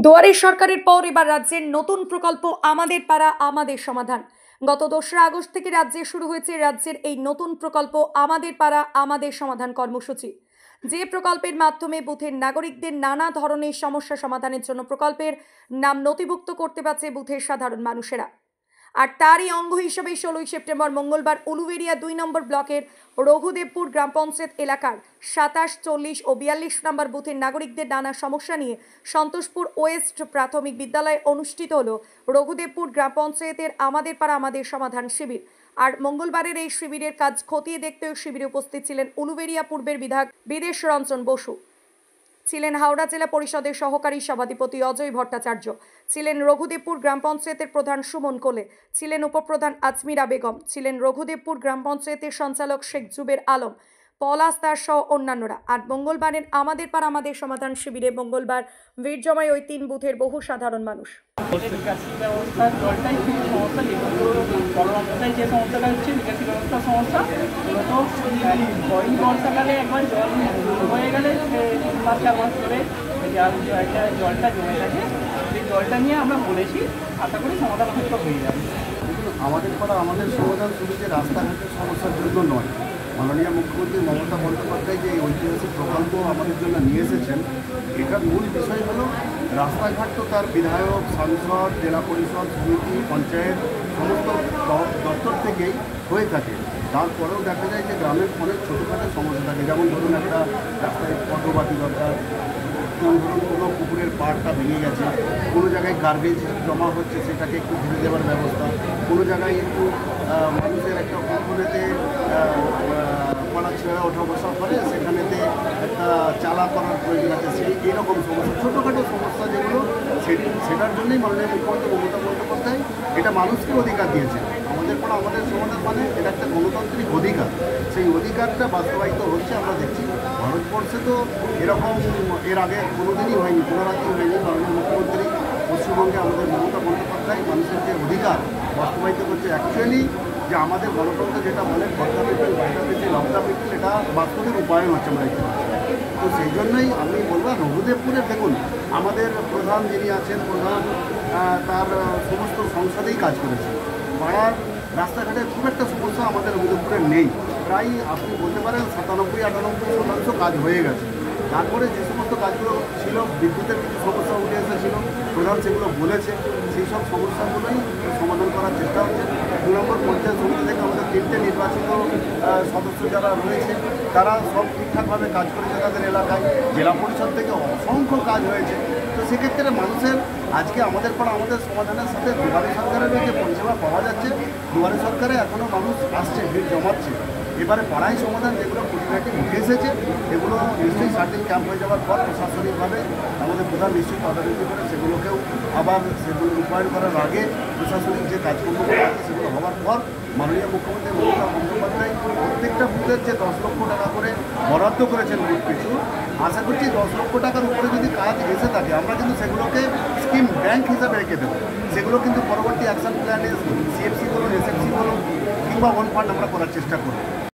দুয়ারে সরকারের পর এবার রাজ্যের নতুন প্রকল্প আমাদের পাড়া আমাদের সমাধান। গত 2রা আগস্ট থেকে রাজ্যে শুরু হয়েছে রাজ্যের এই নতুন প্রকল্প আমাদের পাড়া আমাদের সমাধান কর্মসূচি। যে প্রকল্পের মাধ্যমে বুথের নাগরিকদের নানা ধরনের সমস্যা সমাধানের জন্য প্রকল্পের নাম নথিভুক্ত করতে পারছে বুথের সাধারণ মানুষেরা। আর তারই অঙ্গ হিসেবে 16ই সেপ্টেম্বর মঙ্গলবার উলুবেড়িয়া 2 নম্বর ব্লকের রঘুদেবপুর গ্রাম পঞ্চায়েত এলাকার 27, 40 ও 42 নম্বর বুথের নাগরিকদের নানা সমস্যা নিয়ে সন্তোষপুর ওয়েস্ট প্রাথমিক বিদ্যালয়ে অনুষ্ঠিত হল রঘুদেবপুর গ্রাম পঞ্চায়েতের আমাদের পাড়া আমাদের সমাধান শিবির। আর মঙ্গলবারের এই শিবিরের কাজ খতিয়ে দেখতেও শিবিরে উপস্থিত ছিলেন উলুবেড়িয়া পূর্বের বিধায়ক বিদেশ রঞ্জন বসু, ছিলেন হাওড়া জেলা পরিষদের সহকারী সভাধিপতি অজয় ভট্টাচার্য, ছিলেন রঘুদেবপুর গ্রাম পঞ্চায়েতের প্রধান সুমন কোলে, ছিলেন উপপ্রধান আজমিরা বেগম, ছিলেন রঘুদেবপুর গ্রাম পঞ্চায়েতের সঞ্চালক শেখ জুবের আলম, পলাশ দাস সহ অন্যান্যরা। আর মঙ্গলবারের আমাদের পাড়া আমাদের সমাধান শিবিরে মঙ্গলবার ভিড় জমায় ওই 3 বুথের বহু সাধারণ মানুষ। যে সমস্যাটা হচ্ছে নিকাশি ব্যবস্থার সমস্যা। বর্ষাকালে একবার জল হয়ে গেলে 3-4 মাস ধরে জলটা জমে থাকে। সেই জলটা নিয়ে আমরা বলেছি, আশা করি সমাধান হয়তো হয়ে যাবে। আমাদের পাড়া আমাদের সমাধান শুধু যে রাস্তাঘাটের সমস্যার জন্য নয়, মাননীয় মুখ্যমন্ত্রী মমতা বন্দ্যোপাধ্যায় যে ঐতিহাসিক প্রকল্প আমাদের জন্য নিয়ে এসেছেন, এটার মূল বিষয় হলো রাস্তাঘাট তো তার বিধায়ক, সাংসদ, জেলা পরিষদ, সমিতি, পঞ্চায়েত সমস্ত দপ্তর থেকেই হয়ে থাকে। তারপরেও দেখা যায় যে গ্রামের অনেক ছোটোখাটো সমস্যা থাকে, যেমন ধরুন একটা রাস্তায় পটবাতি দরকার, যেমন ধরুন কোনো পুকুরের পাড়টা ভেঙে গেছে, কোনো জায়গায় গার্বেজ জমা হচ্ছে সেটাকে একটু ধুয়ে দেওয়ার ব্যবস্থা, কোনো জায়গায় একটু মানুষের একটা কখনেতে পাড়া ছেড়ে ওঠা বসা করে সেখানেতে একটা চালা করার প্রয়োজন আছে। সেই এইরকম সমস্যা, ছোটোখাটো সমস্যা যেগুলো সেটার জন্যই মাননীয় মুখ্যমন্ত্রী মমতা বন্দ্যোপাধ্যায় এটা মানুষকে অধিকার দিয়েছে। আমাদের পড়া আমাদের সমাধান মানে এটা একটা গণতান্ত্রিক অধিকার, সেই অধিকারটা বাস্তবায়িত হচ্ছে। আমরা দেখছি ভারতবর্ষে তো এরকম এর আগে কোনোদিনই হয়নি, কোনো রাজ্যই হয়নি। মাননীয় মুখ্যমন্ত্রী পশ্চিমবঙ্গে আমাদের মমতা বন্দ্যোপাধ্যায় মানুষের যে অধিকার বাস্তবায়িত করছে। অ্যাকচুয়ালি যে আমাদের গণতন্ত্র যেটা বলে ভর্তা পিপিল, বাইটা পিপিল, লঙ্কা পিপিল, এটা বাস্তবে রূপায়ণ হচ্ছে আমরা দেখতে পাচ্ছি। তো সেই জন্যই আমি বলবো রঘুদেবপুরের দেখুন আমাদের প্রধান যিনি আছেন, প্রধান তার সমস্ত সংসদেই কাজ করেছে। পাড়ার রাস্তাঘাটের খুব একটা সমস্যা আমাদের রঘুদেবপুরে নেই। প্রায় আপনি বলতে পারেন 97-98% কাজ হয়ে গেছে। তারপরে যে সমস্ত কাজগুলো ছিল, বিদ্যুতের কিছু সমস্যা উঠে এসেছিল, প্রধান সেগুলো বলেছে, সেই সব সমস্যাগুলোই সমাধান করার চেষ্টা হচ্ছে। 2 নম্বর পঞ্চায়েত সমিতি থেকে আমাদের 3টে নির্বাচিত সদস্য যারা রয়েছে তারা সব ঠিকঠাকভাবে কাজ করেছে তাদের এলাকায়। জেলা পরিষদ থেকে অসংখ্য কাজ হয়েছে। তো সেক্ষেত্রে মানুষের আজকে আমাদের পাড়া আমাদের সমাধানের সাথে দুয়ারে সরকারেরও যে পরিষেবা পাওয়া যাচ্ছে, দুয়ারে সরকারে এখনও মানুষ আসছে, ভিড় জমাচ্ছে। এবারে পাড়াই সমাধান যেগুলো খুঁটিনাটি উঠে এসেছে এগুলো নিশ্চয়ই 7 দিন ক্যাম্প হয়ে যাওয়ার পর প্রশাসনিকভাবে আমাদের প্রধান নিশ্চয়ই তদারকি করে সেগুলোকেও আবার সেগুলো রূপায়ণ করার আগে প্রশাসনিক যে কাজকর্মগুলো আছে সেগুলো হওয়ার পর মাননীয় মুখ্যমন্ত্রী মমতা বন্দ্যোপাধ্যায় প্রত্যেকটা বুথের যে 10 লক্ষ টাকা করে বরাদ্দ করেছেন বুথ পিছু, আশা করছি 10 লক্ষ টাকার উপরে যদি কাজ এসে থাকে আমরা কিন্তু সেগুলোকে স্কিম ব্যাংক হিসাবে রেখে দেবো। সেগুলো কিন্তু পরবর্তী অ্যাকশন প্ল্যানে সিএফসি বলুন, এসএফসি বলুন কিংবা ওয়ান ফান্ড আমরা করার চেষ্টা করব।